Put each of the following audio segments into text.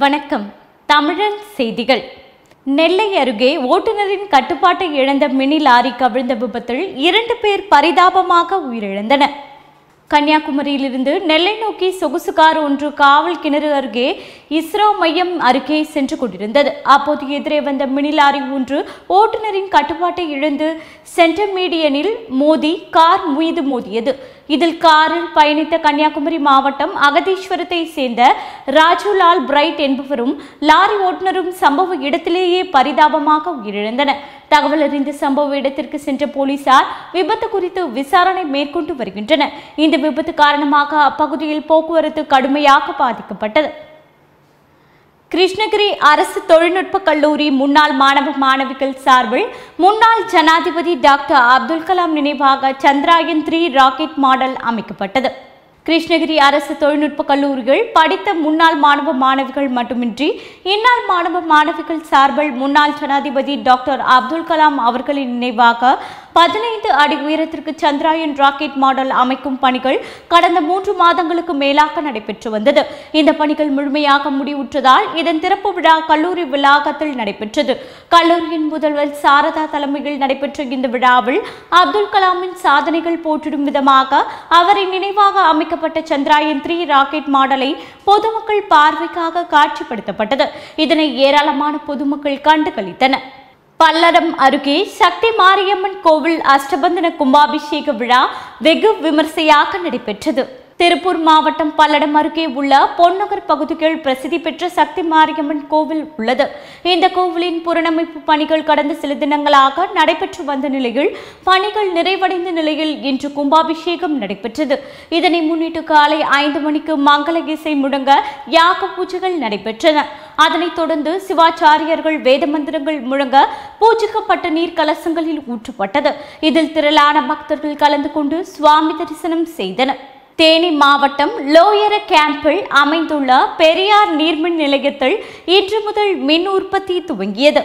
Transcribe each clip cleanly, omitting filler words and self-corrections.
வணக்கம். தமிழன் செய்திகள். நெல்லை அருகே ஓட்டுநரின் கட்டுப்பாட்டை இழந்த மினி லாரி கவிழ்ந்த விபத்தில் 2 பேர் பரிதாபமாக உயிரிழந்தனர். கன்னியாகுமரியிலிருந்து நெல்லை நோக்கி சொகுசு கார் ஒன்று காவல் கிணறு அருகே இஸ்ரோ மையம் அருகே சென்று கொண்டிருந்தது. அப்போது எதிரே வந்த மினி லாரி ஒன்று ஓட்டுநரின் கட்டுப்பாட்டை இழந்து சென்டர் மீடியனில் மோதி கார் மீது மோதியது. இதில் காரில் பயணித்த கன்னியாகுமரி மாவட்டம் அகதீஸ்வரத்தை சேர்ந்த ராஜுலால் பிரைட் என்பவரும் லாரி ஓட்டுநரும் சம்பவ இடத்திலேயே பரிதாபமாக உயிரிழந்தனர். தகவல் அறிந்த சம்பவ இடத்திற்கு சென்ற போலீசார் விபத்து குறித்து விசாரணை மேற்கொண்டு வருகின்றனர். இந்த விபத்து காரணமாக அப்பகுதியில் போக்குவரத்து கடுமையாக பாதிக்கப்பட்டது. கிருஷ்ணகிரி அரசு தொழில்நுட்ப கல்லூரி முன்னாள் மாணவ மாணவிகள் சார்பில் முன்னாள் ஜனாதிபதி டாக்டர் அப்துல் கலாம் நினைவாக சந்திராயன் 3 ராக்கெட் மாடல் அமைக்கப்பட்டது. கிருஷ்ணகிரி அரசு தொழில்நுட்ப கல்லூரிகள் படித்த முன்னாள் மாணவ மாணவிகள் மட்டுமின்றி இந்நாள் மாணவ மாணவிகள் சார்பில் முன்னாள் ஜனாதிபதி டாக்டர் அப்துல் கலாம் அவர்களின் நினைவாக 15 அடி உயரத்திற்கு சந்திராயன் ராக்கெட் மாடல் அமைக்கும் பணிகள் கடந்த 3 மாதங்களுக்கு மேலாக நடைபெற்று வந்தது. இந்த பணிகள் முழுமையாக முடிவுற்றதால் இதன் திறப்பு விழா கல்லூரி வளாகத்தில் நடைபெற்றது. கல்லூரியின் முதல்வர் சாரதா தலைமையில் நடைபெற்ற இந்த விழாவில் அப்துல் கலாமின் சாதனைகள் போற்றிடும் விதமாக அவரின் நினைவாக அமைக்கப்பட்ட சந்திராயன் 3 ராக்கெட் மாடலை பொதுமக்கள் பார்வைக்காக காட்சிப்படுத்தப்பட்டது. இதனை ஏராளமான பொதுமக்கள் கண்டு களித்தனர். பல்லடம் அருகே சக்தி மாரியம்மன் கோவில் அஷ்டபந்தன கும்பாபிஷேக விழா வெகு விமர்சையாக நடைபெற்றது. திருப்பூர் மாவட்டம் பல்லடம் அருகே உள்ள பொன்னகர் பகுதியில் பிரசித்தி பெற்ற சக்தி மாரியம்மன் கோவில் உள்ளது. இந்த கோவிலின் புனரமைப்பு பணிகள் கடந்த சில தினங்களாக நடைபெற்று வந்த நிலையில் பணிகள் நிறைவடைந்த நிலையில் இன்று கும்பாபிஷேகம் நடைபெற்றது. இதனை முன்னிட்டு காலை 5 மணிக்கு மங்கள இசை முழங்க யாக பூஜைகள் நடைபெற்றன. அதனைத் தொடர்ந்து சிவாச்சாரியர்கள் வேத மந்திரங்கள் முழங்க பூஜிக்கப்பட்ட நீர் கலசங்களில் ஊற்றப்பட்டது. இதில் திரளான பக்தர்கள் கலந்து கொண்டு சுவாமி தரிசனம் செய்தனர். தேனி மாவட்டம் லோயர கேம்பில் அமைந்துள்ள பெரியார் நீர்மின் நிலையத்தில் இன்று முதல் மின் உற்பத்தி துவங்கியது.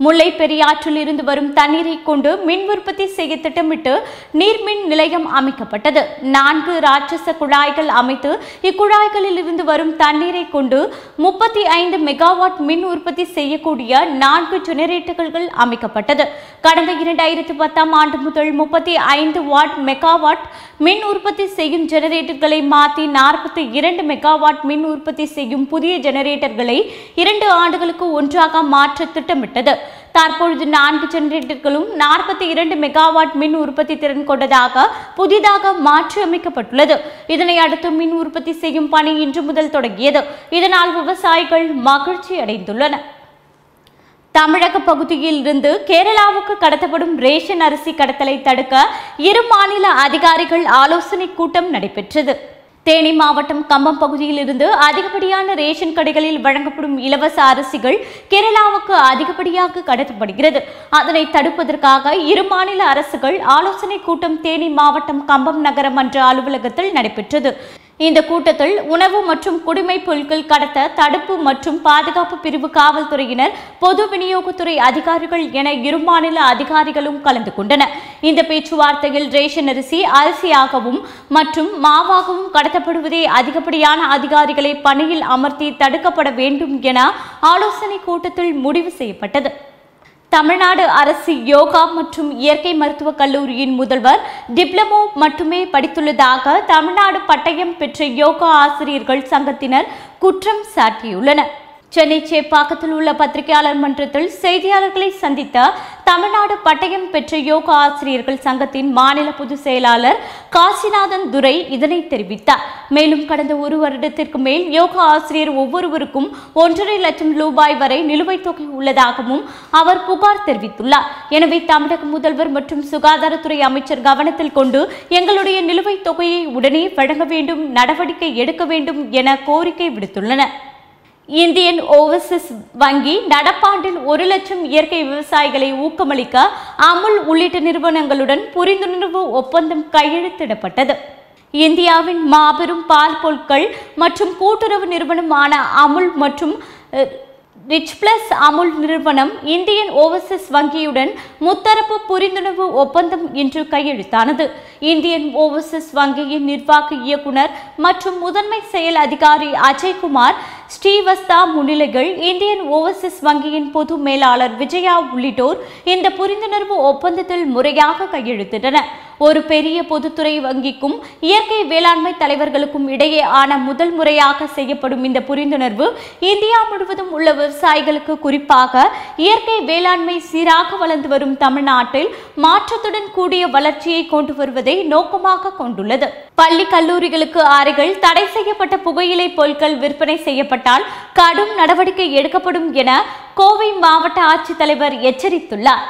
முல்லை பெரியாற்றில் இருந்து வரும் தண்ணீரை கொண்டு மின் உற்பத்தி செய்ய திட்டமிட்டு நீர்மின் நிலையம் அமைக்கப்பட்டது. 4 ராட்சச குழாய்கள் அமைத்து இக்குழாய்களில் இருந்து வரும் தண்ணீரை கொண்டு 35 மெகாவாட் மின் உற்பத்தி செய்யக்கூடிய 4 ஜெனரேட்டர்கள் அமைக்கப்பட்டது. கடந்த 2010ஆம் ஆண்டு முதல் 35 மெகாவாட் மின் உற்பத்தி செய்யும் ஜெனரேட்டர்களை மாற்றி 42 மெகாவாட் மின் உற்பத்தி செய்யும் புதிய ஜெனரேட்டர்களை 2 ஆண்டுகளுக்கு ஒன்றாக மாற்ற திட்டமிட்டது. தற்பொழுது 4 ஜெனரேட்டர்களும் 42 மெகாவாட் மின் உற்பத்தி திறன் கொண்டதாக புதிதாக மாற்றி அமைக்கப்பட்டுள்ளது. இதனை அடுத்து மின் உற்பத்தி செய்யும் பணி இன்று முதல் தொடங்கியது. இதனால் விவசாயிகள் மகிழ்ச்சி அடைந்துள்ளனர். தமிழக பகுதியில் இருந்து கேரளாவுக்கு கடத்தப்படும் ரேஷன் அரிசி கடத்தலை தடுக்க 2 மாநில அதிகாரிகள் ஆலோசனை கூட்டம் நடைபெற்றது. தேனி மாவட்டம் கம்பம் பகுதியில் இருந்து அதிகப்படியான ரேஷன் கடைகளில் வழங்கப்படும் இலவச அரிசிகள் கேரளாவுக்கு அதிகப்படியாக கடத்தப்படுகிறது. அதனை தடுப்பதற்காக 2 மாநில அரசுகள் ஆலோசனை கூட்டம் தேனி மாவட்டம் கம்பம் நகர மன்ற அலுவலகத்தில் நடைபெற்றது. இந்த கூட்டத்தில் உணவு மற்றும் குடிமைப் பொருட்கள் கடத்த தடுப்பு மற்றும் பாதுகாப்பு பிரிவு காவல்துறையினர், பொது விநியோகத்துறை அதிகாரிகள் என 2 மாநில அதிகாரிகளும் கலந்து கொண்டனர். இந்த பேச்சுவார்த்தையில் ரேஷன் அரிசி அரிசியாகவும் மற்றும் மாவாகவும் கடத்தப்படுவதே அதிகப்படியான அதிகாரிகளை பணியில் அமர்த்தி தடுக்கப்பட வேண்டும் என ஆலோசனை கூட்டத்தில் முடிவு செய்யப்பட்டது. தமிழ்நாடு அரசு யோகா மற்றும் இயற்கை மருத்துவக் கல்லூரியின் முதல்வர் டிப்ளமோ மட்டுமே படித்துள்ளதாக தமிழ்நாடு பட்டயம் பெற்ற யோகா ஆசிரியர்கள் சங்கத்தினர் குற்றம் சாட்டியுள்ளனர். சென்னை சேப்பாக்கத்தில் உள்ள பத்திரிகையாளர் மன்றத்தில் செய்தியாளர்களை சந்தித்த தமிழ்நாடு பட்டயம் பெற்ற யோகா ஆசிரியர்கள் சங்கத்தின் மாநில பொதுச் செயலாளர் காசிநாதன் துரை இதனை தெரிவித்தார். மேலும் கடந்த 1 வருடத்திற்கு மேல் யோகா ஆசிரியர் ஒவ்வொருவருக்கும் 1.5 லட்சம் ரூபாய் வரை நிலுவைத் தொகை உள்ளதாகவும் அவர் புகார் தெரிவித்துள்ளார். எனவே தமிழக முதல்வர் மற்றும் சுகாதாரத்துறை அமைச்சர் கவனத்தில் கொண்டு எங்களுடைய நிலுவைத் தொகையை உடனே வழங்க வேண்டும், நடவடிக்கை எடுக்க வேண்டும் என கோரிக்கை விடுத்துள்ளனர். இந்தியன் ஓவர்சீஸ் வங்கி நடப்பாண்டில் 1 லட்சம் இயற்கை விவசாயிகளை ஊக்கமளிக்க அமுல் உள்ளிட்ட நிறுவனங்களுடன் புரிந்துணர்வு ஒப்பந்தம் கையெழுத்திடப்பட்டது. இந்தியாவின் மாபெரும் பால் பொருட்கள் மற்றும் கூட்டுறவு நிறுவனமான அமுல் மற்றும் ரிச் பிளஸ் அமுல் நிறுவனம் இந்தியன் ஓவர்சீஸ் வங்கியுடன் முத்தரப்பு புரிந்துணர்வு ஒப்பந்தம் இன்று கையெழுத்தானது. இந்தியன் ஓவர்சீஸ் வங்கியின் நிர்வாக இயக்குனர் மற்றும் முதன்மை செயல் அதிகாரி அஜய்குமார் ஸ்ரீவஸ்தா முன்னிலைகள், இந்தியன் ஓவர்சீஸ் வங்கியின் பொது மேலாளர் விஜயா உள்ளிட்டோர் இந்த புரிந்துணர்வு ஒப்பந்தத்தில் முறையாக கையெழுத்திட்டனர். ஒரு பெரிய பொதுத்துறை வங்கிக்கும் இயற்கை வேளாண்மை தலைவர்களுக்கும் இடையே ஆன முதல் முறையாக செய்யப்படும் இந்த புரிந்துணர்வு இந்தியா முழுவதும் உள்ள விவசாயிகளுக்கு, குறிப்பாக இயற்கை வேளாண்மை சீராக வளர்ந்து வரும் தமிழ்நாட்டில் மாற்றத்துடன் கூடிய வளர்ச்சியை கொண்டு வருவதை நோக்கமாக கொண்டுள்ளது. பள்ளி கல்லூரிகளுக்கு அருகில் தடை செய்யப்பட்ட புகையிலை பொருட்கள் விற்பனை செய்யப்பட்டால் கடும் நடவடிக்கை எடுக்கப்படும் என கோவை மாவட்ட ஆட்சித்தலைவர் எச்சரித்துள்ளார்.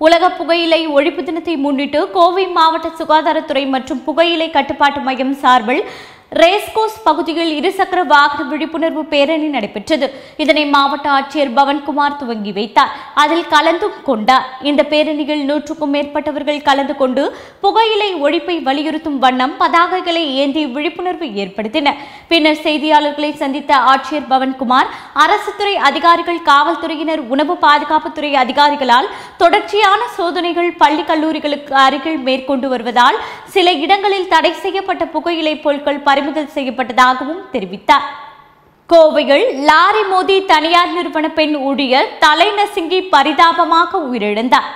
உலக புகையிலை ஒழிப்பு தினத்தை முன்னிட்டு கோவை மாவட்ட சுகாதாரத்துறை மற்றும் புகையிலை கட்டுப்பாட்டு மையம் சார்பில் ரேஸ்கோஸ் பகுதியில் இருசக்கர வாகன விழிப்புணர்வு பேரணி நடைபெற்றது. இதனை மாவட்ட ஆட்சியர் பவன்குமார் துவங்கி வைத்தார். அதில் கலந்து கொண்டார். இந்த பேரணியில் 100க்கும் மேற்பட்டவர்கள் கலந்து கொண்டு புகையிலை ஒழிப்பை வலியுறுத்தும் வண்ணம் பதாகைகளை ஏந்தி விழிப்புணர்வு ஏற்படுத்தினர். பின்னர் செய்தியாளர்களை சந்தித்த ஆட்சியர் பவன்குமார், அரசு துறை அதிகாரிகள், காவல்துறையினர், உணவு பாதுகாப்புத்துறை அதிகாரிகளால் தொடர்ச்சியான சோதனைகள் பள்ளி கல்லூரிகளுக்கு அருகில் மேற்கொண்டு வருவதால் சில இடங்களில் தடை செய்யப்பட்ட புகையிலை பொருட்கள் பறிமுதல் செய்யப்பட்டதாகவும் தெரிவித்தார். கோவையில் லாரி மோதி தனியார் நிறுவன பெண் ஊழியர் தலை நசுங்கி பரிதாபமாக உயிரிழந்தார்.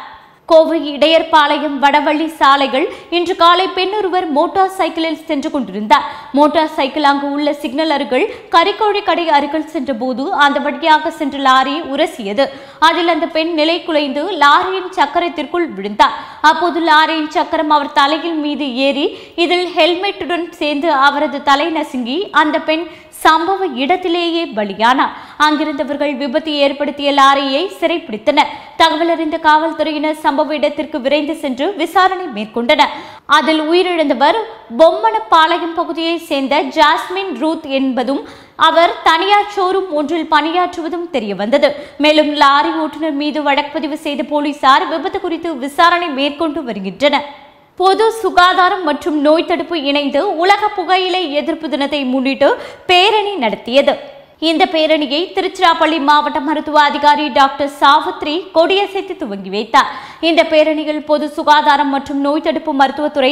கோவை இடையர்பாளையம் வடவள்ளி சாலைகள் இன்று காலை பெண் ஒருவர் மோட்டார் சைக்கிளில் சென்று கொண்டிருந்தார். மோட்டார் சைக்கிள் அங்கு உள்ள சிக்னல் அருகில் கறிக்கோழி கடை அருகில் சென்ற போது அந்த வழியாக சென்ற லாரி உரசியது. அதில் அந்த பெண் நிலை குலைந்து லாரியின் சக்கரத்திற்குள் விழுந்தார். அப்போது லாரியின் சக்கரம் அவர் தலையில் மீது ஏறி இதில் ஹெல்மெட்டுடன் சேர்ந்து அவரது தலை நசுங்கி அந்த பெண் சம்பவ இடத்திலேயே பலியானார். அங்கிருந்தவர்கள் விபத்து ஏற்படுத்திய லாரியை சிறைப்பிடித்தனர். தகவல் அறிந்த காவல்துறையினர் சம்பவ இடத்திற்கு விரைந்து சென்று விசாரணை மேற்கொண்டனர். அதில் உயிரிழந்தவர் பொம்மனப்பாளையம் பகுதியை சேர்ந்த ஜாஸ்மின் ரூத் என்பதும் அவர் தனியார் ஷோரூம் ஒன்றில் பணியாற்றுவதும் தெரியவந்தது. மேலும் லாரி ஓட்டுநர் மீது வழக்கு பதிவு செய்த போலீசார் விபத்து குறித்து விசாரணை மேற்கொண்டு வருகின்றனர். பொது சுகாதாரம் மற்றும் நோய் தடுப்பு இணைந்து உலக புகையிலை எதிர்ப்பு தினத்தை முன்னிட்டு பேரணி நடத்தியது. இந்த பேரணியை திருச்சிராப்பள்ளி மாவட்ட மருத்துவ அதிகாரி டாக்டர் சாவித்ரி கொடியசைத்து துவங்கி வைத்தார். இந்த பேரணியில் பொது சுகாதாரம் மற்றும் நோய் தடுப்பு மருத்துவத்துறை,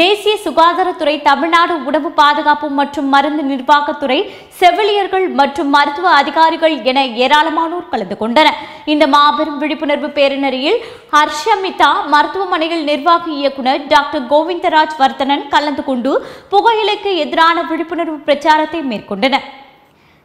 தேசிய சுகாதாரத்துறை, தமிழ்நாடு உணவு பாதுகாப்பு மற்றும் மருந்து நிர்வாகத்துறை, செவிலியர்கள் மற்றும் மருத்துவ அதிகாரிகள் என ஏராளமானோர் கலந்து கொண்டனர். இந்த மாபெரும் விழிப்புணர்வு பேரணியில் ஹர்ஷமிதா மருத்துவமனையில் நிர்வாக இயக்குநர் டாக்டர் கோவிந்தராஜ் வர்த்தனன் கலந்து கொண்டு புகையிலைக்கு எதிரான விழிப்புணர்வு பிரச்சாரத்தை மேற்கொண்டனர்.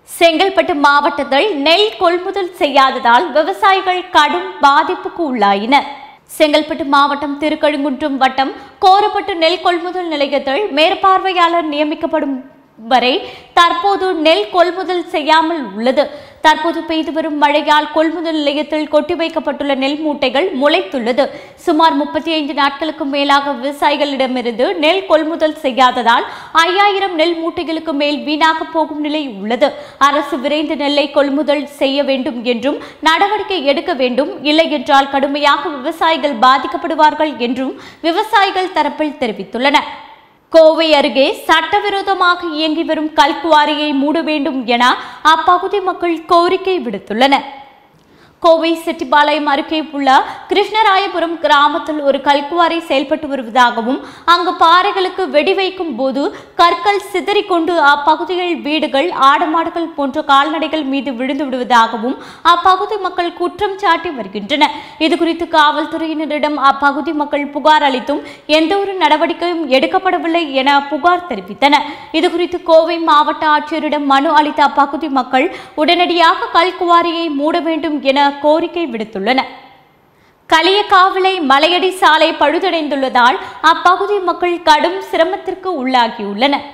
செங்கல்பட்டு மாவட்டத்தில் நெல் கொள்முதல் செய்யாததால் விவசாயிகள் கடும் பாதிப்புக்கு உள்ளாயினர். செங்கல்பட்டு மாவட்டம் திருக்கழுங்குன்றம் வட்டம் கோரப்பட்டு நெல் கொள்முதல் நிலையத்தில் மேற்பார்வையாளர் நியமிக்கப்படும் வரை தற்போது நெல் கொள்முதல் செய்யாமல் உள்ளது. தற்போது பெய்து வரும் மழையால் கொள்முதல் நிலையத்தில் கொட்டி வைக்கப்பட்டுள்ள நெல் மூட்டைகள் முளைத்துள்ளது. சுமார் 35 நாட்களுக்கு மேலாக விவசாயிகளிடமிருந்து நெல் கொள்முதல் செய்யாததால் 5000 நெல் மூட்டைகளுக்கு மேல் வீணாக போகும் நிலை உள்ளது. அரசு விரைந்து நெல்லை கொள்முதல் செய்ய வேண்டும் என்றும் நடவடிக்கை எடுக்க வேண்டும், இல்லை என்றால் கடுமையாக விவசாயிகள் பாதிக்கப்படுவார்கள் என்றும் விவசாயிகள் தரப்பில் தெரிவித்துள்ளனர். கோவை அருகே சட்டவிரோதமாக இயங்கி வரும் கல்குவாரியை மூட வேண்டும் என அப்பகுதி மக்கள் கோரிக்கை விடுத்துள்ளனர். கோவை செட்டிபாளையம் அருகே உள்ள கிருஷ்ணராயபுரம் கிராமத்தில் ஒரு கல்குவாரி செயல்பட்டு வருவதாகவும் அங்கு பாறைகளுக்கு வெடி வைக்கும் போது கற்கள் சிதறிக்கொண்டு அப்பகுதியில் வீடுகள், ஆடுமாடுகள் போன்ற கால்நடைகள் மீது விழுந்து விடுவதாகவும் அப்பகுதி மக்கள் குற்றம் சாட்டி வருகின்றனர். இதுகுறித்து காவல்துறையினரிடம் அப்பகுதி மக்கள் புகார் அளித்தும் எந்த ஒரு நடவடிக்கையும் எடுக்கப்படவில்லை என புகார் தெரிவித்தனர். இதுகுறித்து கோவை மாவட்ட ஆட்சியரிடம் மனு அளித்த அப்பகுதி மக்கள் உடனடியாக கல்குவாரியை மூட வேண்டும் என கோரிக்கை விடுத்துள்ளனர். களியக்காவிளை மலையடி சாலை பழுதடைந்துள்ளதால் அப்பகுதி மக்கள் கடும் சிரமத்திற்கு உள்ளாகியுள்ளனர்.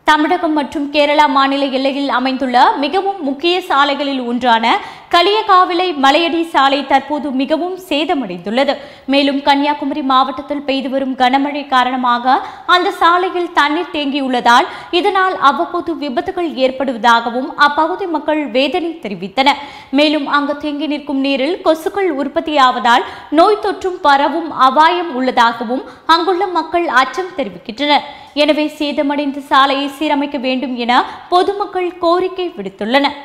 தமிழகம் மற்றும் கேரளா மாநில எல்லையில் அமைந்துள்ள மிகவும் முக்கிய சாலைகளில் ஒன்றான களியக்காவிளை மலையடி சாலை தற்போது மிகவும் சேதமடைந்துள்ளது. மேலும் கன்னியாகுமரி மாவட்டத்தில் பெய்து வரும் கனமழை காரணமாக அந்த சாலையில் தண்ணீர் தேங்கியுள்ளதால் இதனால் அவ்வப்போது விபத்துகள் ஏற்படுவதாகவும் அப்பகுதி மக்கள் வேதனை தெரிவித்தனர். மேலும் அங்கு தேங்கி நிற்கும் நீரில் கொசுக்கள் உற்பத்தியாவதால் நோய் தொற்றும் பரவும் அபாயம் உள்ளதாகவும் அங்குள்ள மக்கள் அச்சம் தெரிவிக்கின்றனர். எனவே சேதமடைந்த சாலையை சீரமைக்க வேண்டும் என பொதுமக்கள் கோரிக்கை விடுத்துள்ளனர்.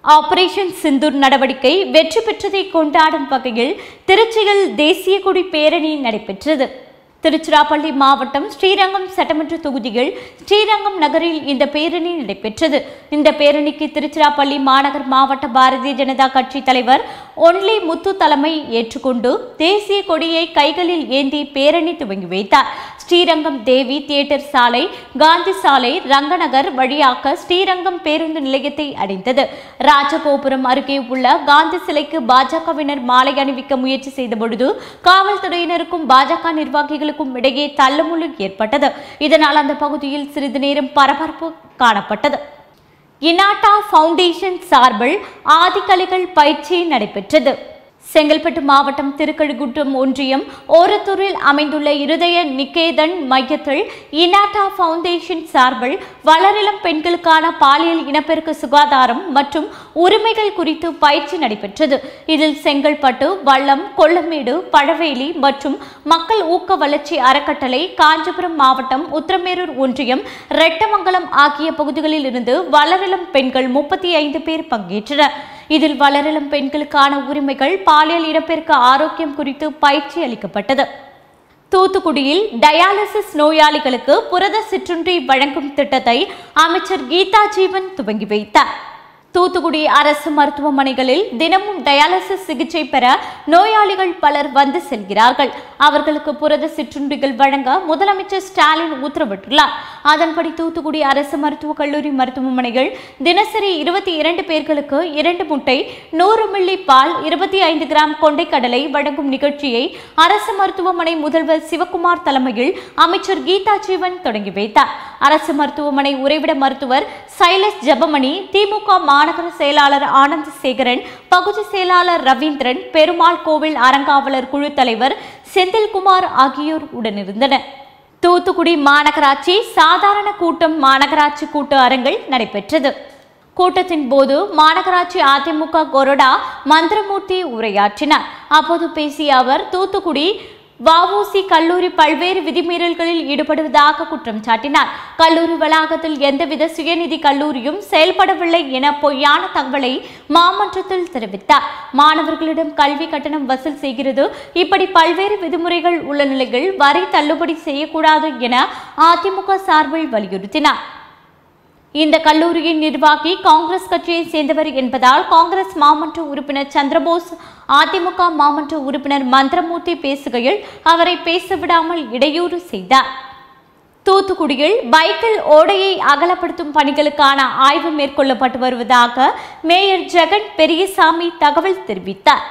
ஆபரேஷன் சிந்தூர் நடவடிக்கை வெற்றி பெற்றதை கொண்டாடும் வகையில் திருச்சியில் தேசிய கொடி பேரணி நடைபெற்றது. திருச்சிராப்பள்ளி மாவட்டம் ஸ்ரீரங்கம் சட்டமன்ற தொகுதியில் ஸ்ரீரங்கம் நகரில் இந்த பேரணி நடைபெற்றது. இந்த பேரணிக்கு திருச்சிராப்பள்ளி மாநகர் மாவட்ட பாரதிய ஜனதா கட்சி தலைவர் ஒன்லி முத்து தலைமை ஏற்றுக்கொண்டு தேசிய கொடியை கைகளில் ஏந்தி பேரணி துவங்கி வைத்தார். ஸ்ரீரங்கம் தேவி தியேட்டர் சாலை, காந்தி சாலை, ரங்கநகர் வழியாக ஸ்ரீரங்கம் பேருந்து நிலையத்தை அடைந்தது. ராஜகோபுரம் அருகே உள்ள காந்தி சிலைக்கு பாஜகவினர் மாலை அணிவிக்க முயற்சி செய்தபொழுது காவல்துறையினருக்கும் பாஜக நிர்வாகிகளுக்கும் இடையே தள்ளுமுள்ளு ஏற்பட்டது. இதனால் அந்த பகுதியில் சிறிது நேரம் பரபரப்பு காணப்பட்டது. இனாட்டா ஃபவுண்டேஷன் சார்பில் ஆதிக்கலைகள் பயிற்சி நடைபெற்றது. செங்கல்பட்டு மாவட்டம் திருக்கழுகுன்றம் ஒன்றியம் ஓரத்தூரில் அமைந்துள்ள இருதய நிகேதன் மையத்தில் இனாட்டா ஃபவுண்டேஷன் சார்பில் வளரிளம் பெண்களுக்கான பாலியல் இனப்பெருக்க சுகாதாரம் மற்றும் உரிமைகள் குறித்து பயிற்சி நடைபெற்றது. இதில் செங்கல்பட்டு, வல்லம், கொல்லமேடு, பழவேலி மற்றும் மக்கள் ஊக்க வளர்ச்சி அறக்கட்டளை, காஞ்சிபுரம் மாவட்டம் உத்திரமேரூர் ஒன்றியம், ரெட்டமங்கலம் ஆகிய பகுதிகளில் இருந்து வளரிளம் பெண்கள் 35 பேர் பங்கேற்றனர். இதில் வளரிளம் பெண்களுக்கான உரிமைகள், பாலியல் இனப்பெருக்க ஆரோக்கியம் குறித்து பயிற்சி அளிக்கப்பட்டது. தூத்துக்குடியில் டயாலிசிஸ் நோயாளிகளுக்கு புரத சிற்றுண்டி வழங்கும் திட்டத்தை அமைச்சர் கீதா ஜீவன் துவங்கி வைத்தார். தூத்துக்குடி அரசு மருத்துவமனைகளில் தினமும் டயாலிசிஸ் சிகிச்சை பெற நோயாளிகள் பலர் வந்து செல்கிறார்கள். அவர்களுக்கு புரத சிற்றுண்டிகள் வழங்க முதலமைச்சர் ஸ்டாலின் உத்தரவிட்டுள்ளார். அதன்படி தூத்துக்குடி அரசு மருத்துவக் கல்லூரி மருத்துவமனைகள் தினசரி 22 பேர்களுக்கு 2 முட்டை, 100 மில்லி பால், 25 கிராம் கொண்டைக்கடலை வழங்கும் நிகழ்ச்சியை அரசு மருத்துவமனை முதல்வர் சிவக்குமார் தலைமையில் அமைச்சர் கீதா ஜீவன் தொடங்கி வைத்தார். அரசு மருத்துவமனை உறைவிட மருத்துவர் சைலஸ் ஜெபமணி, திமுக மாநகர செயலாளர் ஆனந்த் சேகரன், பகுதி செயலாளர் ரவீந்திரன், பெருமாள் கோவில் அறங்காவலர் குழு தலைவர் செந்தில்குமார் ஆகியோர் உடனிருந்தனர். தூத்துக்குடி மாநகராட்சி சாதாரண கூட்டம் மாநகராட்சி கூட்ட அரங்கில் நடைபெற்றது. கூட்டத்தின் போது மாநகராட்சி அதிமுக கொறடா மந்திரமூர்த்தி உரையாற்றினார். அப்போது பேசிய அவர், தூத்துக்குடி வஉசி கல்லூரி பல்வேறு விதிமீறல்களில் ஈடுபடுவதாக குற்றம் சாட்டினார். கல்லூரி வளாகத்தில் எந்தவித சுயநிதி கல்லூரியும் செயல்படவில்லை என பொய்யான தகவலை மாமன்றத்தில் தெரிவித்தார். மாணவர்களிடம் கல்வி கட்டணம் வசூல் செய்கிறது, இப்படி பல்வேறு விதிமுறைகள் உள்ள நிலையில் வரி தள்ளுபடி செய்யக்கூடாது என அதிமுக சார்பில் வலியுறுத்தினார். இந்த கல்லூரியின் நிர்வாகி காங்கிரஸ் கட்சியை சேர்ந்தவர் என்பதால் காங்கிரஸ் மாமன்ற உறுப்பினர் சந்திரபோஸ், அதிமுக மாமன்ற உறுப்பினர் மந்திரமூர்த்தி பேசுகையில் அவரை பேசவிடாமல் இடையூறு செய்தார். தூத்துக்குடியில் பைக்கில் ஓடையை அகலப்படுத்தும் பணிகளுக்கான ஆய்வு மேற்கொள்ளப்பட்டு வருவதாக மேயர் ஜெகன் பெரியசாமி தகவல் தெரிவித்தார்.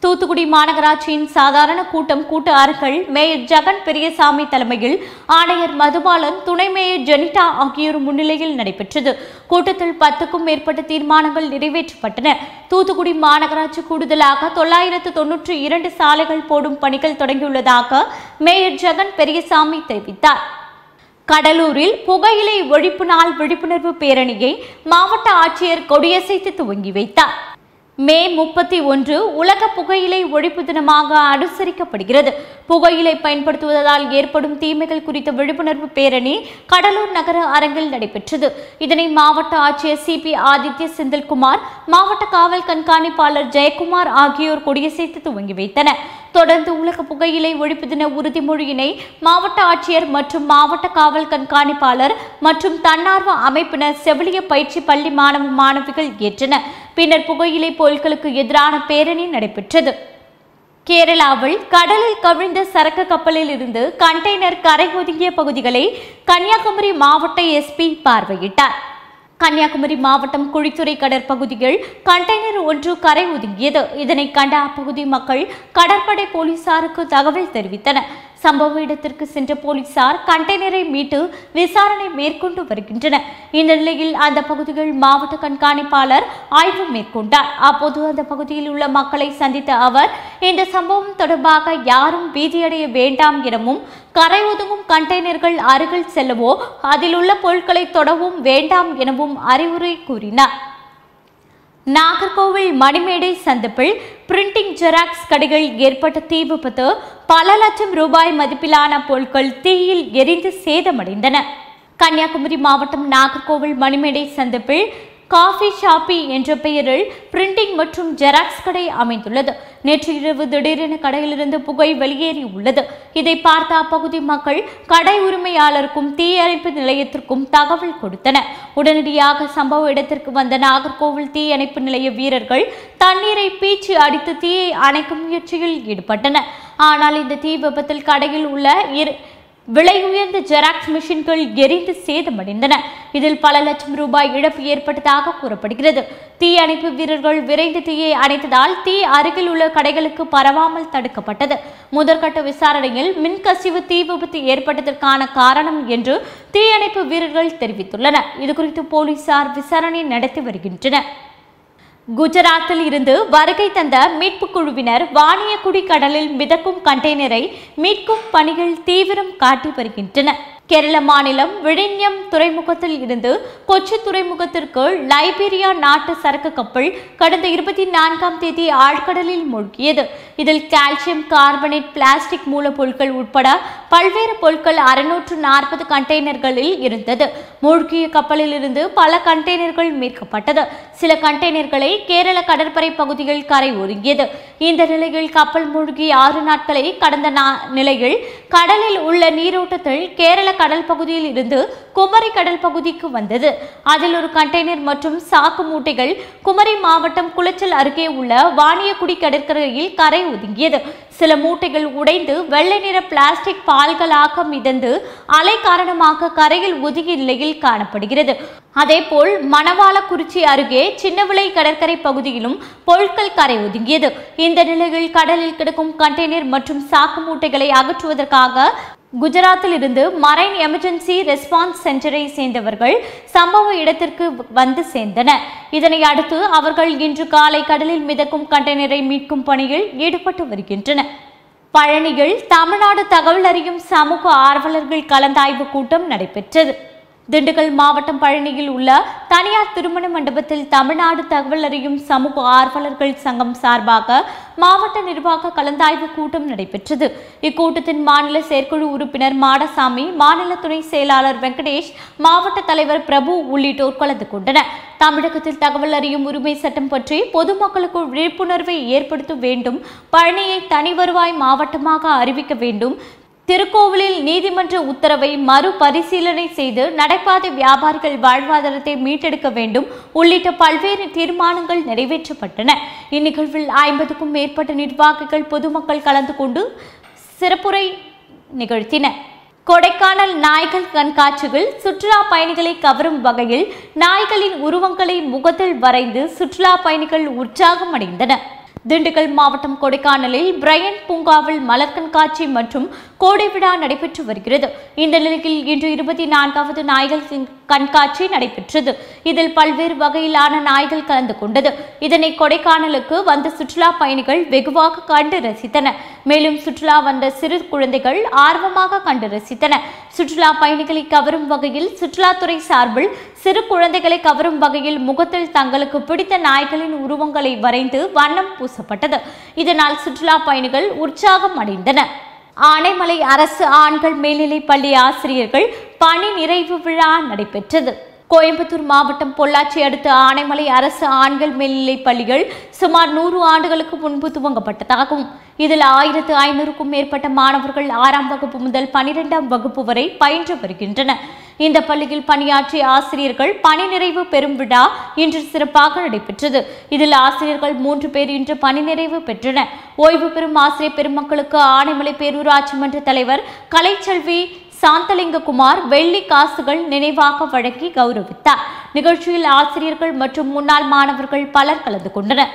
தூத்துக்குடி மாநகராட்சியின் சாதாரண கூட்ட அரங்கில் மேயர் ஜெகன் பெரியசாமி தலைமையில் ஆணையர் மதுபாலன், துணை மேயர் ஜெனிட்டா ஆகியோர் முன்னிலையில் நடைபெற்றது. கூட்டத்தில் 10க்கும் மேற்பட்ட தீர்மானங்கள் நிறைவேற்றப்பட்டன. தூத்துக்குடி மாநகராட்சி கூடுதலாக 992 சாலைகள் போடும் பணிகள் தொடங்கியுள்ளதாக மேயர் ஜெகன் பெரியசாமி தெரிவித்தார். கடலூரில் புகையிலை ஒழிப்பு நாள் விழிப்புணர்வு பேரணியை மாவட்ட ஆட்சியர் கொடியசைத்து துவங்கி வைத்தார். மே 31 உலக புகையிலை ஒழிப்பு தினமாக அனுசரிக்கப்படுகிறது. புகையிலை பயன்படுத்துவதால் ஏற்படும் தீமைகள் குறித்த விழிப்புணர்வு பேரணி கடலூர் நகர அரங்கில் நடைபெற்றது. இதனை மாவட்ட ஆட்சியர் சிபி ஆதித்ய செந்தில்குமார், மாவட்ட காவல் கண்காணிப்பாளர் ஜெயக்குமார் ஆகியோர் கொடியசைத்து துவங்கி வைத்தனர். தொடர்ந்து உலக புகையிலை ஒழிப்பு தின உறுதிமொழியினை மாவட்ட ஆட்சியர் மற்றும் மாவட்ட காவல் கண்காணிப்பாளர் மற்றும் தன்னார்வ அமைப்பினர் செவிலிய பயிற்சி பள்ளி மாணவ மாணவிகள் ஏற்றனர். பின்னர் புகையிலை பொருட்களுக்கு எதிரான பேரணி நடைபெற்றது. கேரளாவில் கடலில் கவிழ்ந்த சரக்கு கப்பலில் இருந்து கண்டெய்னர் கரை ஒதுங்கிய பகுதிகளை கன்னியாகுமரி மாவட்ட எஸ்பி பார்வையிட்டார். கன்னியாகுமரி மாவட்டம் குழித்துறை கடற்பகுதியில் கண்டெய்னர் ஒன்று கரை ஒதுங்கியது. இதனை கண்ட அப்பகுதி மக்கள் கடற்படை போலீசாருக்கு தகவல் தெரிவித்தனர். சம்பவ இடத்திற்கு சென்ற போலீசார் கண்டெய்னரை மீட்டு விசாரணை மேற்கொண்டு வருகின்றனர். இந்த நிலையில் அந்த பகுதியில் மாவட்ட கண்காணிப்பாளர் ஆய்வு மேற்கொண்டார். அப்போது அந்த பகுதியில் உள்ள மக்களை சந்தித்த அவர், இந்த சம்பவம் தொடர்பாக யாரும் பீதியடைய வேண்டாம் எனவும், கரை ஒதுங்கும் கண்டெய்னர்கள் அருகில் செல்லவோ அதில் உள்ள பொருட்களை தொடவும் வேண்டாம் எனவும் அறிவுரை கூறினார். நாகர்கோவில் மணிமேடை சந்திப்பில் பிரிண்டிங் ஜெராக்ஸ் கடைகளில் ஏற்பட்ட தீ விபத்து, பல லட்சம் ரூபாய் மதிப்பிலான பொருட்கள் தீயில் எரிந்து சேதமடைந்தன. கன்னியாகுமரி மாவட்டம் நாகர்கோவில் மணிமேடை சந்திப்பில் காஃபி ஷாப்பி என்ற பெயரில் பிரிண்டிங் மற்றும் ஜெராக்ஸ் கடை அமைந்துள்ளது. நேற்று இரவு திடீரென கடையிலிருந்து புகை வெளியேறி உள்ளது. இதை பார்த்த அப்பகுதி மக்கள் கடை உரிமையாளருக்கும் தீயணைப்பு நிலையத்திற்கும் தகவல் கொடுத்தனர். உடனடியாக சம்பவ இடத்திற்கு வந்த நாகர்கோவில் தீயணைப்பு நிலைய வீரர்கள் தண்ணீரை பீச்சி அடித்து தீயை அணைக்கும் முயற்சியில் ஈடுபட்டனர். ஆனால் இந்த தீ விபத்தில் கடையில் உள்ள விலை உயர்ந்த ஜெராக்ஸ் மிஷின்கள் எரிந்து சேதமடைந்தன. இதில் பல லட்சம் ரூபாய் இழப்பு ஏற்பட்டதாக கூறப்படுகிறது. தீயணைப்பு வீரர்கள் விரைந்து தீயை அணைத்ததால் தீ அருகில் உள்ள கடைகளுக்கு பரவாமல் தடுக்கப்பட்டது. முதற்கட்ட விசாரணையில் மின்கசிவு தீ விபத்து ஏற்பட்டதற்கான காரணம் என்று தீயணைப்பு வீரர்கள் தெரிவித்துள்ளனர். இதுகுறித்து போலீசார் விசாரணை நடத்தி வருகின்றனர். குஜராத்தில் இருந்து வருகை தந்த மீட்பு குழுவினர் வாணியக்குடி கடலில் மிதக்கும் கண்டெய்னரை மீட்கும் பணிகள் தீவிரம் காட்டி வருகின்றனர். கேரள மாநிலம் விழிஞம் துறைமுகத்தில் இருந்து கொச்சி துறைமுகத்திற்கு லைபீரியா நாட்டு சரக்கு கப்பல் கடந்த 24ஆம் தேதி ஆழ்கடலில் மூழ்கியது. இதில் கால்சியம் கார்பனேட், பிளாஸ்டிக் மூலப்பொருட்கள் உட்பட பல்வேறு பொருட்கள் 640 கண்டெய்னர்களில் இருந்தது. மூழ்கிய கப்பலில் இருந்து பல கண்டெய்னர்கள் மீட்கப்பட்டது. சில கண்டெய்னர்களை கேரள கடற்படை பகுதியில் கரை ஒதுங்கியது. இந்த நிலையில் கப்பல் மூழ்கி 6 நாட்களை கடந்த நிலையில் கடலில் உள்ள நீரோட்டத்தில் கேரள கடல் பகுதியில் இருந்து குமரி கடல் பகுதிக்கு வந்தது. அதில் ஒரு கண்டெய்னர் மற்றும் சாக்கு மூட்டைகள் குமரி மாவட்டம் குளச்சல் அருகே உள்ள வாணியக்குடி கடற்கரையில் கரை ஒதுங்கியது. சில மூட்டைகள் உடைந்து வெள்ளை நிற பிளாஸ்டிக் பால்களாக மிதந்து அலை காரணமாக கரையில் ஒதுங்கிய நிலையில் காணப்படுகிறது. அதேபோல் மணவாளக்குறிச்சி அருகே சின்னவிளை கடற்கரை பகுதியிலும் பொருட்கள் கரை ஒதுங்கியது. இந்த நிலையில் கடலில் கிடக்கும் கண்டெய்னர் மற்றும் சாக்கு மூட்டைகளை அகற்றுவதற்காக குஜராத்தில் இருந்து மரைன் எமர்ஜென்சி ரெஸ்பான்ஸ் சென்டரை சேர்ந்தவர்கள் சம்பவ இடத்திற்கு வந்து சேர்ந்தனர். இதனை அடுத்து அவர்கள் இன்று காலை கடலில் மிதக்கும் கண்டெய்னரை மீட்கும் பணியில் ஈடுபட்டு வருகின்றனர். பழனியில் தமிழ்நாடு தகவல் அறியும் சமூக ஆர்வலர்கள் கலந்தாய்வு கூட்டம் நடைபெற்றது. திண்டுக்கல் மாவட்டம் பழனியில் உள்ள தனியார் திருமண மண்டபத்தில் தமிழ்நாடு தகவல் அறியும் சமூக ஆர்வலர்கள் சங்கம் சார்பாக மாவட்ட நிர்வாக கலந்தாய்வு கூட்டம் நடைபெற்றது. இக்கூட்டத்தின் மாநில செயற்குழு உறுப்பினர் மாடசாமி, மாநில துணை செயலாளர் வெங்கடேஷ், மாவட்ட தலைவர் பிரபு உள்ளிட்டோர் கலந்து கொண்டனர். தமிழகத்தில் தகவல் அறியும் உரிமை சட்டம் பற்றி பொதுமக்களுக்கு விழிப்புணர்வை ஏற்படுத்த வேண்டும், பழனியை தனி வருவாய் மாவட்டமாக அறிவிக்க வேண்டும், திருக்கோவிலில் நீதிமன்ற உத்தரவை மறுபரிசீலனை செய்து நடைபாதை வியாபாரிகள் வாழ்வாதாரத்தை மீட்டெடுக்க வேண்டும் உள்ளிட்ட பல்வேறு தீர்மானங்கள் நிறைவேற்றப்பட்டன. இந்நிகழ்வில் 50க்கும் மேற்பட்ட நிர்வாகிகள், பொதுமக்கள் கலந்து கொண்டு சிறப்புரை நிகழ்த்தினர். கொடைக்கானல் நாய்கள் கண்காட்சிகள் சுற்றுலா பயணிகளை கவரும் வகையில் நாய்களின் உருவங்களை முகத்தில் வரைந்து சுற்றுலா பயணிகள் உற்சாகம் அடைந்தனர். திண்டுக்கல் மாவட்டம் கொடைக்கானலில் பிரையன் பூங்காவில் மலர் கண்காட்சி மற்றும் கோடை விழா நடைபெற்று வருகிறது. இந்த நிலையில் இன்று 24வது நாய்கள் கண்காட்சி நடைபெற்றது. இதில் பல்வேறு வகையிலான நாய்கள் கலந்து கொண்டது. இதனை கொடைக்கானலுக்கு வந்த சுற்றுலா பயணிகள் வெகுவாக கண்டு ரசித்தனர். மேலும் சுற்றுலா வந்த சிறு குழந்தைகள் ஆர்வமாக கண்டு ரசித்தனர். சுற்றுலா பயணிகளை கவரும் வகையில் சுற்றுலாத்துறை சார்பில் சிறு குழந்தைகளை கவரும் வகையில் முகத்தில் தங்களுக்கு பிடித்த நாய்களின் உருவங்களை வரைந்து வண்ணம் பூசப்பட்டது. இதனால் சுற்றுலா பயணிகள் உற்சாகம் அடைந்தனர். ஆனைமலை அரசு ஆண்கள் மேல்நிலைப் பள்ளி ஆசிரியர்கள் பணி நிறைவு விழா நடைபெற்றது. கோயம்புத்தூர் மாவட்டம் பொள்ளாச்சி அடுத்த ஆனைமலை அரசு ஆண்கள் மேல்நிலைப் பள்ளிகள் சுமார் 100 ஆண்டுகளுக்கு முன்பு துவங்கப்பட்டதாகும். இதில் 1500க்கும் மேற்பட்ட மாணவர்கள் 6ஆம் வகுப்பு முதல் 12ஆம் வகுப்பு வரை பயின்று வருகின்றனர். இந்த பள்ளியில் பணியாற்றிய ஆசிரியர்கள் பணி நிறைவு பெறும் விழா இன்று சிறப்பாக நடைபெற்றது. இதில் ஆசிரியர்கள் 3 பேர் இன்று பணி நிறைவு பெற்றனர். ஓய்வு பெறும் ஆசிரியர் பெருமக்களுக்கு ஆனைமலை பேரூராட்சி மன்ற தலைவர் கலைச்செல்வி சாந்தலிங்ககுமார் வெள்ளி காசுகள் நினைவாக வழங்கி கௌரவித்தார். நிகழ்ச்சியில் ஆசிரியர்கள் மற்றும் முன்னாள் மாணவர்கள் பலர் கலந்து கொண்டனர்.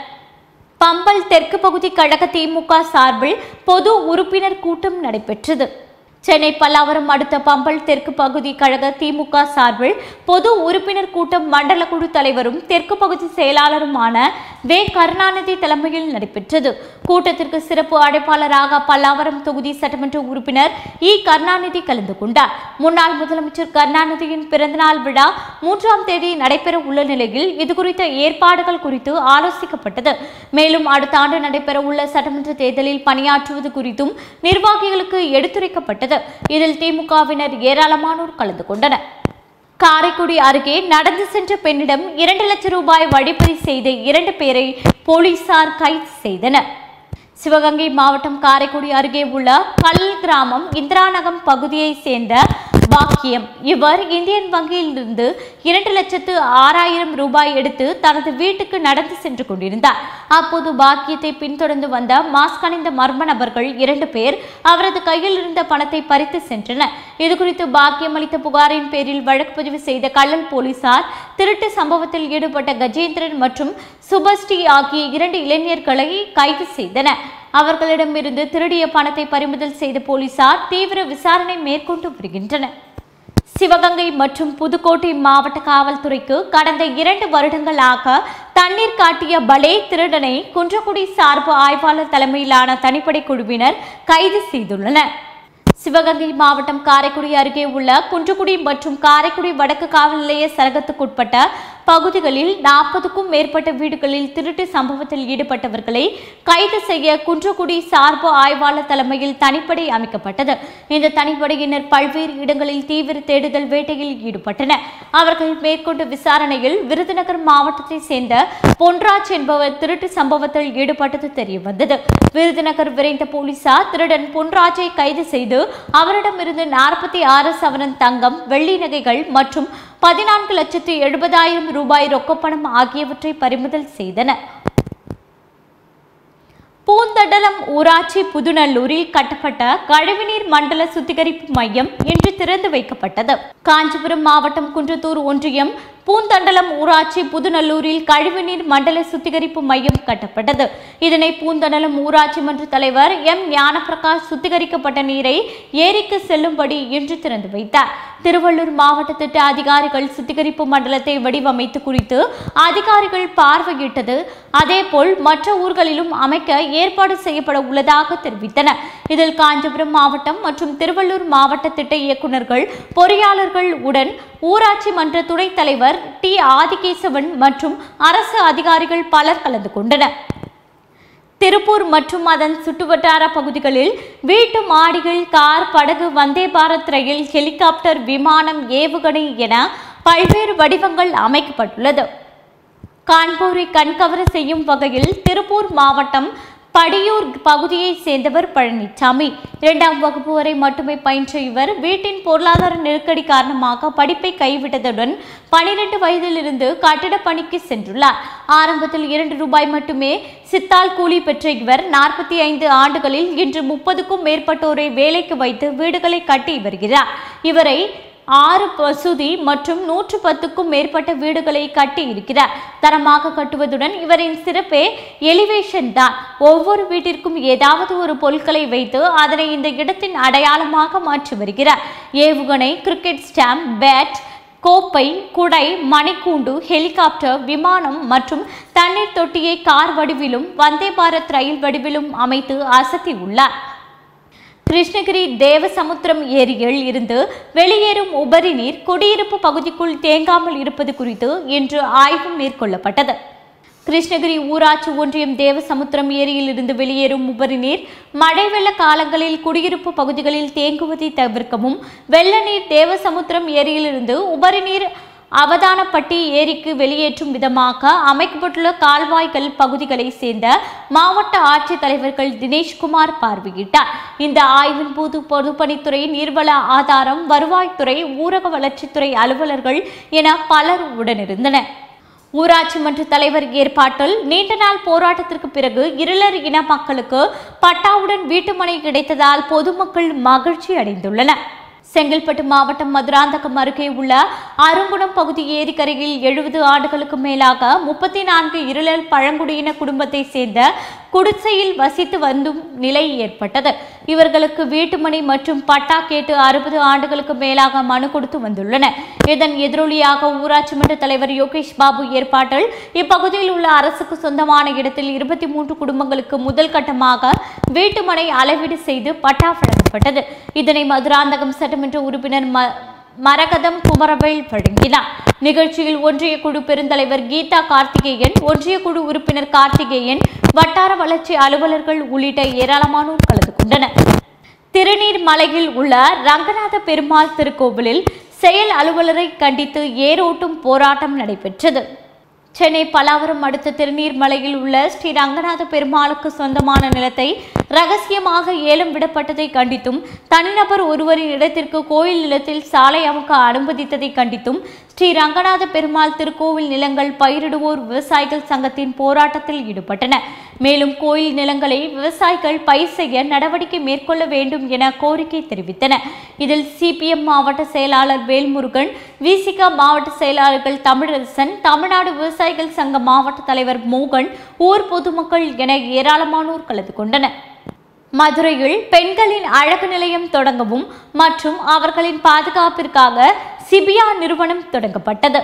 பம்பல் தெற்கு பகுதி கழக திமுக சார்பில் பொது உறுப்பினர் கூட்டம் நடைபெற்றது. சென்னை பல்லாவரம் அடுத்த பம்பல் தெற்கு பகுதி கழக திமுக சார்பில் பொது உறுப்பினர் கூட்டம் மண்டல குழு தலைவரும் தெற்கு பகுதி செயலாளருமான வே கருணாநிதி தலைமையில் நடைபெற்றது. கூட்டத்திற்கு சிறப்பு அழைப்பாளராக பல்லாவரம் தொகுதி சட்டமன்ற உறுப்பினர் இ கருணாநிதி கலந்து கொண்டார். முன்னாள் முதலமைச்சர் கருணாநிதியின் பிறந்தநாள் விழா 3ஆம் தேதி நடைபெற உள்ள நிலையில் இதுகுறித்த ஏற்பாடுகள் குறித்து ஆலோசிக்கப்பட்டது. மேலும் அடுத்த ஆண்டு நடைபெற உள்ள சட்டமன்ற தேர்தலில் பணியாற்றுவது குறித்தும் நிர்வாகிகளுக்கு எடுத்துரைக்கப்பட்டது. இதில் திமுகவினர் ஏராளமானோர் கலந்து கொண்டனர். காரைக்குடி அருகே நடந்து சென்ற பெண்ணிடம் 2 லட்சம் ரூபாய் வழிப்பறி செய்த 2 பேரை போலீசார் கைது செய்தனர். சிவகங்கை மாவட்டம் காரைக்குடி அருகே உள்ள கல் கிராமம் இந்திராநகம் பகுதியை சேர்ந்த பாக்கியம். இவர் இந்தியன் வங்கியிலிருந்து 2,06,000 ரூபாய் எடுத்து தனது வீட்டுக்கு நடந்து சென்று கொண்டிருந்தார். அப்போது பாக்கியத்தை பின்தொடர்ந்து வந்த மாஸ்க் அணிந்த மர்ம நபர்கள் 2 பேர் அவரது கையில் இருந்த பணத்தை பறித்து சென்றனர். இதுகுறித்து பாக்கியம் அளித்த புகாரின் பேரில் வழக்கு பதிவு செய்த கள்ளல் போலீசார் திருட்டு சம்பவத்தில் ஈடுபட்ட கஜேந்திரன் மற்றும் சுபஸ்ரீ ஆகிய 2 இளைஞர்களை கைது செய்தனர். அவர்களிடமிருந்து திருடிய பணத்தை பறிமுதல் செய்த போலீசார் தீவிர விசாரணை மேற்கொண்டு வருகின்றனர். சிவகங்கை மற்றும் புதுக்கோட்டை மாவட்ட காவல்துறைக்கு கடந்த 2 வருடங்களாக தண்ணீர் காட்டிய பலே திருடனை குன்றக்குடி சார்பு ஆய்வாளர் தலைமையிலான தனிப்படை குழுவினர் கைது செய்துள்ளனர். சிவகங்கை மாவட்டம் காரைக்குடி அருகே உள்ள குன்றக்குடி மற்றும் காரைக்குடி வடக்கு காவல் நிலைய சரகத்துக்குட்பட்ட பகுதிகளில் 40க்கும் மேற்பட்ட வீடுகளில் திருட்டு சம்பவத்தில் ஈடுபட்டவர்களை கைது செய்ய குன்றக்குடி சார்பு ஆய்வாளர் தலைமையில் தனிப்படை அமைக்கப்பட்டது. இந்த தனிப்படையினர் பல்வேறு இடங்களில் தீவிர தேடுதல் வேட்டையில் ஈடுபட்டனர். அவர்கள் மேற்கொண்ட விசாரணையில் விருதுநகர் மாவட்டத்தை சேர்ந்த பொன்ராஜ் என்பவர் திருட்டு சம்பவத்தில் ஈடுபட்டது தெரியவந்தது. விருதுநகர் விரைந்த போலீசார் திருடன் பொன்ராஜை கைது செய்து அவரிடமிருந்து 46 சவரன் தங்கம், வெள்ளி நகைகள் மற்றும் 14,70,000 ரூபாய் ரொக்கப்பணம் ஆகியவற்றை பறிமுதல் செய்தனர். பூந்தடலம் ஊராட்சி புதுநல்லூரில் கட்டப்பட்ட கழிவுநீர் மண்டல சுத்திகரிப்பு மையம் இன்று திறந்து வைக்கப்பட்டது. காஞ்சிபுரம் மாவட்டம் குன்றத்தூர் ஒன்றியம் பூந்தண்டலம் ஊராட்சி புதுநல்லூரில் கழிவுநீர் மண்டல சுத்திகரிப்பு மையம் கட்டப்பட்டது. இதனை பூந்தண்டலம் ஊராட்சி மன்ற தலைவர் எம் ஞானப்பிரகாஷ் சுத்திகரிக்கப்பட்ட நீரை ஏரிக்கு செல்லும்படி இன்று திறந்து வைத்தார். திருவள்ளூர் மாவட்ட திட்ட அதிகாரிகள் சுத்திகரிப்பு மண்டலத்தை வடிவமைத்து குறித்து அதிகாரிகள் பார்வையிட்டது. அதேபோல் மற்ற ஊர்களிலும் அமைக்க ஏற்பாடு செய்யப்பட உள்ளதாக தெரிவித்தனர். இதில் காஞ்சிபுரம் மாவட்டம் மற்றும் திருவள்ளூர் மாவட்ட திட்ட இயக்குநர்கள், பொறியாளர்கள் உடன் ஊராட்சி மன்ற துணைத் தலைவர் டி ஆதிகேசவன் மற்றும் அரசு அதிகாரிகள் பலர் கலந்து கொண்டனர். திருப்பூர் மற்றும் அதன் சுற்றுவட்டார பகுதிகளில் வீட்டு மாடிகள், கார், படகு, வந்தே பாரத் ரயில், ஹெலிகாப்டர், விமானம், ஏவுகணை என பல்வேறு வடிவங்கள் அமைக்கப்பட்டுள்ளது. கான்பூரை கண்கவர செய்யும் வகையில் திருப்பூர் மாவட்டம் படியூர் பகுதியை சேர்ந்தவர் பழனிசாமி. 2ஆம் வகுப்பு வரை மட்டுமே பயின்ற இவர் வீட்டின் பொருளாதார நெருக்கடி காரணமாக படிப்பை கைவிட்டதுடன் 12 வயதிலிருந்து கட்டிட பணிக்கு சென்றுள்ளார். ஆரம்பத்தில் 2 ரூபாய் மட்டுமே சித்தால் கூலி பெற்ற இவர் 45 ஆண்டுகளில் இன்று 30க்கும் மேற்பட்டோரை வேலைக்கு வைத்து வீடுகளை கட்டி வருகிறார். இவரை 6 மசூதி மற்றும் 110க்கும் மேற்பட்ட வீடுகளை கட்டி இருக்கிறார். தரமாக கட்டுவதுடன் இவரின் சிறப்பே எலிவேஷன் தான். ஒவ்வொரு வீட்டிற்கும் ஏதாவது ஒரு பொருட்களை வைத்து அதனை இந்த இடத்தின் அடையாளமாக மாற்றி வருகிறார். ஏவுகணை, கிரிக்கெட் ஸ்டாம்ப், பேட், கோப்பை, குடை, மணிக்கூண்டு, ஹெலிகாப்டர், விமானம் மற்றும் தண்ணீர் தொட்டியை கார் வடிவிலும் வந்தே பாரத் ரயில் வடிவிலும் அமைத்து அசத்தி உள்ளார். கிருஷ்ணகிரி தேவசமுத்திரம் ஏரியில் இருந்து வெளியேறும் உபரி நீர் குடியிருப்பு பகுதிக்குள் தேங்காமல் இருப்பது குறித்து இன்று ஆய்வு மேற்கொள்ளப்பட்டது. கிருஷ்ணகிரி ஊராட்சி ஒன்றியம் தேவசமுத்திரம் ஏரியில் இருந்து வெளியேறும் உபரி நீர் மழை வெள்ள காலங்களில் குடியிருப்பு பகுதிகளில் தேங்குவதை தவிர்க்கவும், வெள்ள நீர் தேவசமுத்திரம் ஏரியிலிருந்து உபரி நீர் அவதானப்பட்டி ஏரிக்கு வெளியேற்றும் விதமாக அமைக்கப்பட்டுள்ள கால்வாய்கள் பகுதிகளை சேர்ந்த மாவட்ட ஆட்சித்தலைவர்கள் தினேஷ்குமார் பார்வையிட்டார். இந்த ஆய்வின் போது பொதுப்பணித்துறை, நீர்வள ஆதாரம், வருவாய்த்துறை, ஊரக வளர்ச்சித்துறை அலுவலர்கள் என பலர் உடனிருந்தனர். ஊராட்சி மன்ற தலைவர் ஏற்பாட்டில் நீண்ட நாள் போராட்டத்திற்கு பிறகு இருளர் இன மக்களுக்கு பட்டாவுடன் வீட்டுமனை கிடைத்ததால் பொதுமக்கள் மகிழ்ச்சி அடைந்துள்ளனர். செங்கல்பட்டு மாவட்டம் மதுராந்தகம் அருகே உள்ள அருங்குணம் பகுதி ஏரிக்கரையில் 70 ஆண்டுகளுக்கு மேலாக 34 இருளர் பழங்குடியின குடும்பத்தை சேர்ந்த குடிசையில் வசித்து வந்தும் நிலை ஏற்பட்டது. இவர்களுக்கு வீட்டுமனை மற்றும் பட்டா கேட்டு 60 ஆண்டுகளுக்கு மேலாக மனு கொடுத்து வந்துள்ளனர். இதன் எதிரொலியாக ஊராட்சி மன்ற தலைவர் யோகேஷ் பாபு ஏற்பாட்டில் இப்பகுதியில் உள்ள அரசுக்கு சொந்தமான இடத்தில் 23 குடும்பங்களுக்கு முதல் கட்டமாக வீட்டுமனை அளவீடு செய்து பட்டா வழங்கப்பட்டது. இதனை மதுராந்தகம் சட்டமன்ற உறுப்பினர் மரகதம் குமரவேல் வழங்கினார். நிகழ்ச்சியில் ஒன்றிய குழு பெருந்தலைவர் கீதா கார்த்திகேயன், ஒன்றிய குழு உறுப்பினர் கார்த்திகேயன், வட்டார வளர்ச்சி அலுவலர்கள் உள்ளிட்ட ஏராளமானோர் கலந்து கொண்டனர். திருநீர்மலையில் உள்ள ரங்கநாத பெருமாள் திருக்கோவிலில் செயல் அலுவலரை கண்டித்து ஏரோட்டும் போராட்டம் நடைபெற்றது. சென்னை பலாவரம் அடுத்த திருநீர்மலையில் உள்ள ஸ்ரீ ரங்கநாத பெருமாளுக்கு சொந்தமான நிலத்தை ரகசியமாக ஏலம் விடப்பட்டதை கண்டித்தும் தனிநபர் ஒருவரின் இடத்திற்கு கோயில் நிலத்தில் சாலை அமைக்க அனுமதித்ததை கண்டித்தும் ஸ்ரீ ரங்கநாத பெருமாள் திருக்கோவில் நிலங்கள் பயிரிடுவோர் விவசாயிகள் சங்கத்தின் போராட்டத்தில் ஈடுபட்டனர். மேலும் கோயில் நிலங்களை விவசாயிகள் பயிர் செய்ய நடவடிக்கை மேற்கொள்ள வேண்டும் என கோரிக்கை தெரிவித்தனர். இதில் சிபிஎம் மாவட்ட செயலாளர் வேல்முருகன், விசிக மாவட்ட செயலாளர்கள் தமிழரசன், தமிழ்நாடு விவசாயிகள் சங்க மாவட்ட தலைவர் மோகன், ஊர் பொதுமக்கள் என ஏராளமானோர் கலந்து கொண்டனர். மதுரையில் பெண்களின் அழகு நிலையம் தொடங்கவும் மற்றும் அவர்களின் பாதுகாப்பிற்காக சிபியா நிறுவனம் தொடங்கப்பட்டது.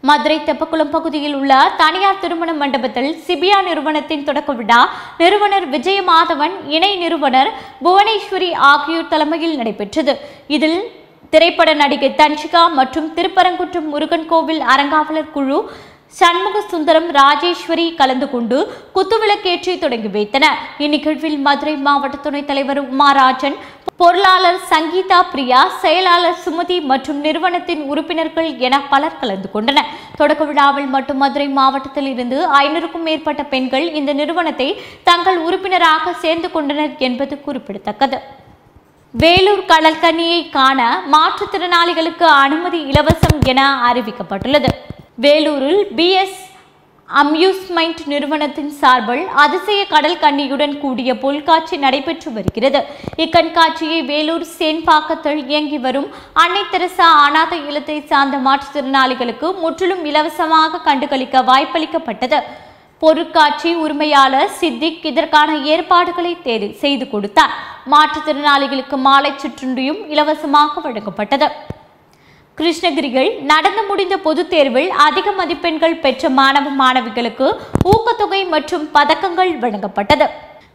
மதுரை தெப்பக்குளம் பகுதியில் உள்ள தனியார் திருமண மண்டபத்தில் சிபியா நிறுவனத்தின் தொடக்க விழா நிறுவனர் விஜயமாதவன், இணை நிறுவனர் புவனேஸ்வரி ஆகியோர் தலைமையில் நடைபெற்றது. இதில் திரைப்பட நடிகை தன்ஷிகா மற்றும் திருப்பரங்குன்றம் முருகன் கோவில் அறங்காவலர் குழு சண்முக சுந்தரம், ராஜேஸ்வரி கலந்து கொண்டு குத்துவிளக்கேற்றி தொடங்கி வைத்தனர். இந்நிகழ்வில் மதுரை மாவட்ட துணைத் தலைவர் உமாராஜன், பொருளாளர் சங்கீதா பிரியா, செயலாளர் சுமதி மற்றும் நிறுவனத்தின் உறுப்பினர்கள் என பலர் கலந்து கொண்டனர். தொடக்க விழாவில் மட்டும் மதுரை மாவட்டத்தில் இருந்து 500க்கும் மேற்பட்ட பெண்கள் இந்த நிறுவனத்தை தங்கள் உறுப்பினராக சேர்ந்து கொண்டனர் என்பது குறிப்பிடத்தக்கது. வேலூர் கடற்கன்னியை காண மாற்றுத்திறனாளிகளுக்கு அனுமதி இலவசம் என அறிவிக்கப்பட்டுள்ளது. வேலூரில் பிஎஸ் அம்யூஸ்மெண்ட் நிறுவனத்தின் சார்பில் அதிசய கடல் கன்னியுடன் கூடிய பொருட்காட்சி நடைபெற்று வருகிறது. இக்கண்காட்சியை வேலூர் சேன்பாக்கத்தில் இயங்கி வரும் அன்னை தெரசா அநாத இல்லத்தை சார்ந்த மாற்றுத்திறனாளிகளுக்கு முற்றிலும் இலவசமாக கண்டுகளிக்க வாய்ப்பளிக்கப்பட்டது. பொருட்காட்சி உரிமையாளர் சித்திக் இதற்கான ஏற்பாடுகளை செய்து கொடுத்தார். மாற்றுத்திறனாளிகளுக்கு மாலை சிற்றுண்டியும் இலவசமாக வழங்கப்பட்டது. கிருஷ்ணகிரியில் நடந்து முடிந்த பொதுத் தேர்வில் அதிக மதிப்பெண்கள் பெற்ற மாணவ மாணவிகளுக்கு ஊக்கத்தொகை மற்றும் பதக்கங்கள் வழங்கப்பட்டது.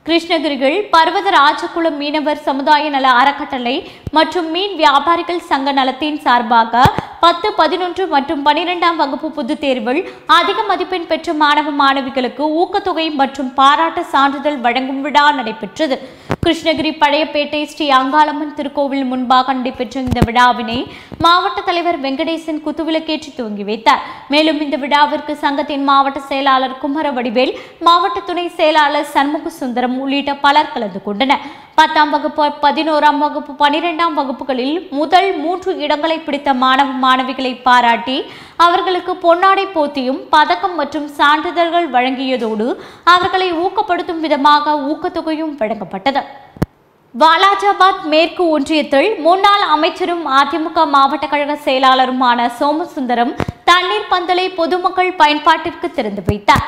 கிருஷ்ணகிரியில் பர்வதராஜகுளம் மீனவர் சமுதாய நல அறக்கட்டளை மற்றும் மீன் வியாபாரிகள் சங்க நலத்தின் சார்பாக 10, 11 மற்றும் 12ஆம் வகுப்பு பொதுத் தேர்வில் அதிக மதிப்பெண் பெற்ற மாணவ மாணவிகளுக்கு ஊக்கத்தொகை மற்றும் பாராட்டு சான்றிதழ் வழங்கும் விழா நடைபெற்றது. கிருஷ்ணகிரி பழையப்பேட்டை ஸ்ரீ அங்காளம்மன் திருக்கோவில் முன்பாக நடைபெற்ற இந்த விழாவினை மாவட்ட தலைவர் வெங்கடேசன் குத்துவிளக்கேற்றி துவங்கி வைத்தார். மேலும் இந்த விழாவிற்கு சங்கத்தின் மாவட்ட செயலாளர் குமரவடிவேல், மாவட்ட துணை செயலாளர் சண்முக சுந்தரம் உள்ளிட்ட பலர் கலந்து கொண்டனர். 10ஆம் வகுப்பு, 11ஆம் வகுப்பு, 12ஆம் வகுப்புகளில் முதல் 3 இடங்களை பிடித்த மாணவ மாணவிகளை பாராட்டி அவர்களுக்கு பொன்னாடை போத்தியும் பதக்கம் மற்றும் சான்றிதழ்கள் வழங்கியதோடு அவர்களை ஊக்கப்படுத்தும் விதமாக ஊக்கத்தொகையும் வழங்கப்பட்டது. வாலாஜாபாத் மேற்கு ஒன்றியத்தில் முன்னாள் அமைச்சரும் அதிமுக மாவட்ட கழக செயலாளருமான சோமசுந்தரம் தண்ணீர் பந்தலை பொதுமக்கள் பயன்பாட்டிற்கு திறந்து வைத்தார்.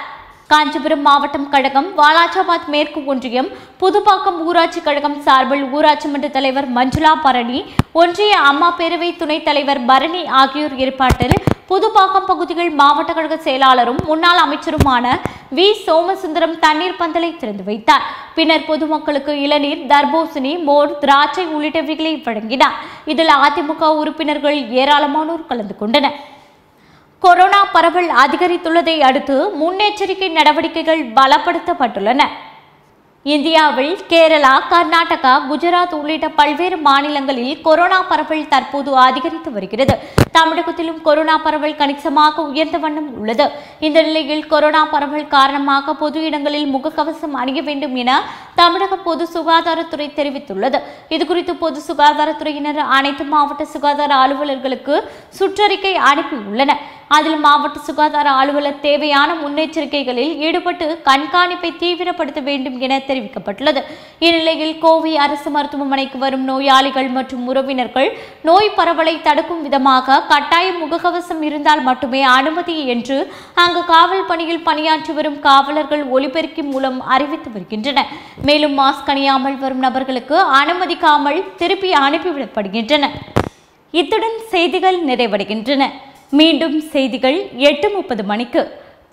காஞ்சிபுரம் மாவட்டம் கழகம், வாலாஜாபாத் மேற்கு ஒன்றியம், புதுப்பாக்கம் ஊராட்சி கழகம் சார்பில் ஊராட்சி மன்ற தலைவர் மஞ்சுளா பரணி, ஒன்றிய அம்மா பேரவை துணைத் தலைவர் பரணி ஆகியோர் ஏற்பாட்டில் புதுப்பாக்கம் பகுதிகள் மாவட்ட கழக செயலாளரும் முன்னாள் அமைச்சருமான வி சோமசுந்தரம் தண்ணீர் பந்தலை திறந்து வைத்தார். பின்னர் பொதுமக்களுக்கு இளநீர், தர்பூசணி, மோர், திராட்சை உள்ளிட்டவைகளை வழங்கினார். இதில் அதிமுக உறுப்பினர்கள் ஏராளமானோர் கலந்து கொண்டனர். கொரோனா பரவல் அதிகரித்துள்ளதை அடுத்து முன்னெச்சரிக்கை நடவடிக்கைகள் பலப்படுத்தப்பட்டுள்ளன. இந்தியாவில் கேரளா, கர்நாடகா, குஜராத் உள்ளிட்ட பல்வேறு மாநிலங்களில் கொரோனா பரவல் தற்போது அதிகரித்து வருகிறது. தமிழகத்திலும் கொரோனா பரவல் கணிசமாக உயர்ந்த வண்ணம் உள்ளது. இந்த நிலையில் கொரோனா பரவல் காரணமாக பொது இடங்களில் முகக்கவசம் அணிய வேண்டும் என தமிழக பொது சுகாதாரத்துறை தெரிவித்துள்ளது. இதுகுறித்து பொது சுகாதாரத்துறையினர் அனைத்து மாவட்ட சுகாதார அலுவலர்களுக்கு சுற்றறிக்கை அனுப்பியுள்ளனர். அதில் மாவட்ட சுகாதார அலுவலர் தேவையான முன்னெச்சரிக்கைகளில் ஈடுபட்டு கண்காணிப்பை தீவிரப்படுத்த வேண்டும் என தெரிவிக்கப்பட்டுள்ளது. இந்நிலையில் கோவை அரசு மருத்துவமனைக்கு வரும் நோயாளிகள் மற்றும் உறவினர்கள் நோய் பரவலை தடுக்கும் விதமாக கட்டாய முகக்கவசம் இருந்தால் மட்டுமே அனுமதி என்று அங்கு காவல் பணியில் பணியாற்றி வரும் காவலர்கள் ஒலிபெருக்கி மூலம் அறிவித்து வருகின்றனர். மேலும் மாஸ்க் அணியாமல் வரும் நபர்களுக்கு அனுமதிக்காமல் திருப்பி அனுப்பிவிடப்படுகின்றன. இத்துடன் செய்திகள் நிறைவடைகின்றன. மீண்டும் செய்திகள் 8:30 மணிக்கு.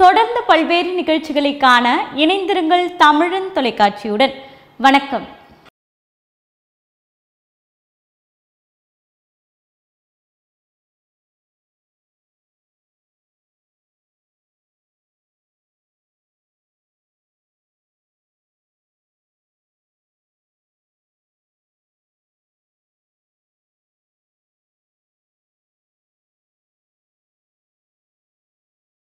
தொடர்ந்து பல்வேறு நிகழ்ச்சிகளை காண இணைந்திருங்கள் தமிழன் தொலைக்காட்சியுடன். வணக்கம்.